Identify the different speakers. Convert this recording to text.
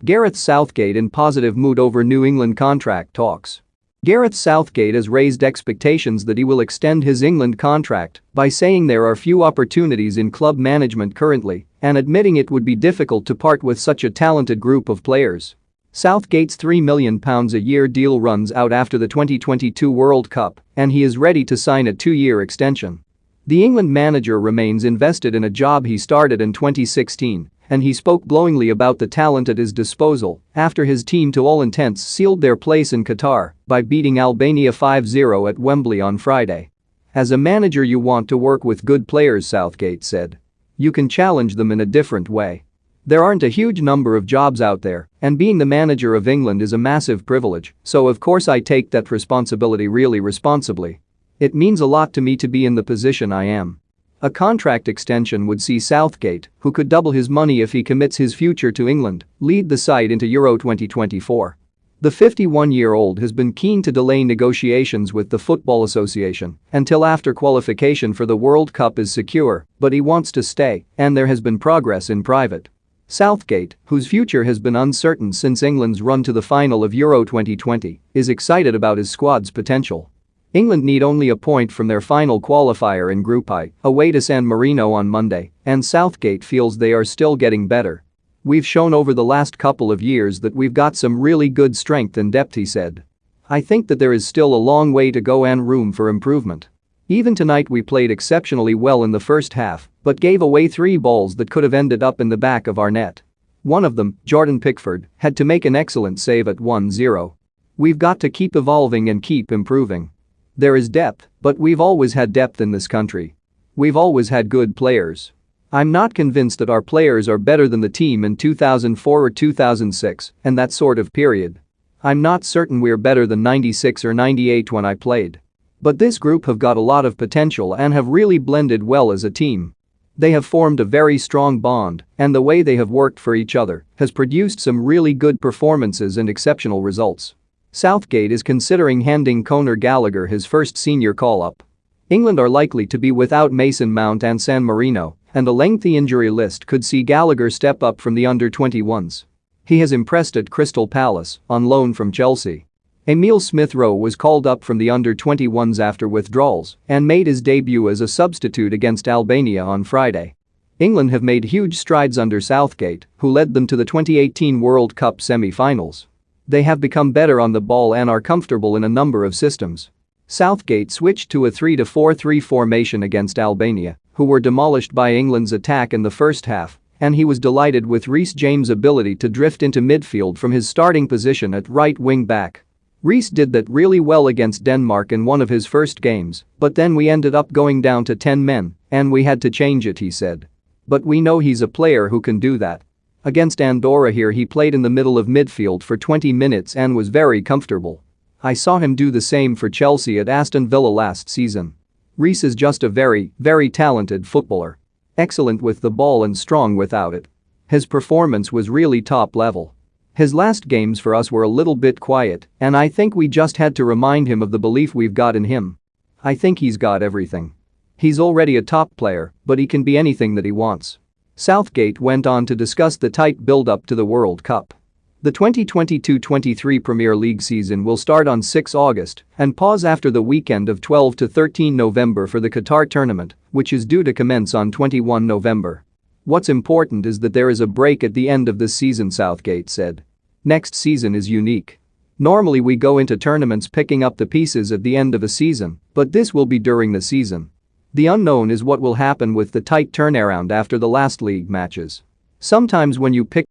Speaker 1: Gareth Southgate in positive mood over New England contract talks. Gareth Southgate has raised expectations that he will extend his England contract by saying there are few opportunities in club management currently and admitting it would be difficult to part with such a talented group of players. Southgate's £3 million a year deal runs out after the 2022 World Cup and he is ready to sign a 2-year extension. The England manager remains invested in a job he started in 2016 and he spoke glowingly about the talent at his disposal after his team to all intents sealed their place in Qatar by beating Albania 5-0 at Wembley on Friday. As a manager you want to work with good players, Southgate said. You can challenge them in a different way. There aren't a huge number of jobs out there and being the manager of England is a massive privilege, so of course I take that responsibility really responsibly. It means a lot to me to be in the position I am. A contract extension would see Southgate, who could double his money if he commits his future to England, lead the side into Euro 2024. The 51-year-old has been keen to delay negotiations with the Football Association until after qualification for the World Cup is secure, but he wants to stay, and there has been progress in private. Southgate, whose future has been uncertain since England's run to the final of Euro 2020, is excited about his squad's potential. England need only a point from their final qualifier in Group I, away to San Marino on Monday, and Southgate feels they are still getting better. We've shown over the last couple of years that we've got some really good strength and depth, he said. I think that there is still a long way to go and room for improvement. Even tonight we played exceptionally well in the first half, but gave away 3 balls that could have ended up in the back of our net. One of them, Jordan Pickford, had to make an excellent save at 1-0. We've got to keep evolving and keep improving. There is depth, but we've always had depth in this country. We've always had good players. I'm not convinced that our players are better than the team in 2004 or 2006 and that sort of period. I'm not certain we're better than 96 or 98 when I played. But this group have got a lot of potential and have really blended well as a team. They have formed a very strong bond and the way they have worked for each other has produced some really good performances and exceptional results. Southgate is considering handing Conor Gallagher his first senior call-up. England are likely to be without Mason Mount and San Marino, and a lengthy injury list could see Gallagher step up from the under-21s. He has impressed at Crystal Palace, on loan from Chelsea. Emile Smith-Rowe was called up from the under-21s after withdrawals and made his debut as a substitute against Albania on Friday. England have made huge strides under Southgate, who led them to the 2018 World Cup semi-finals. They have become better on the ball and are comfortable in a number of systems. Southgate switched to a 3-4-3 formation against Albania, who were demolished by England's attack in the first half, and he was delighted with Reece James' ability to drift into midfield from his starting position at right wing-back. Reece did that really well against Denmark in one of his first games, but then we ended up going down to 10 men, and we had to change it, he said. But we know he's a player who can do that. Against Andorra here he played in the middle of midfield for 20 minutes and was very comfortable. I saw him do the same for Chelsea at Aston Villa last season. Reece is just a very, very talented footballer. Excellent with the ball and strong without it. His performance was really top level. His last games for us were a little bit quiet and I think we just had to remind him of the belief we've got in him. I think he's got everything. He's already a top player, but he can be anything that he wants. Southgate went on to discuss the tight build-up to the World Cup. The 2022-23 Premier League season will start on 6 August and pause after the weekend of 12 to 13 November for the Qatar tournament, which is due to commence on 21 November. What's important is that there is a break at the end of this season, Southgate said. Next season is unique. Normally we go into tournaments picking up the pieces at the end of a season, but this will be during the season. The unknown is what will happen with the tight turnaround after the last league matches. Sometimes when you pick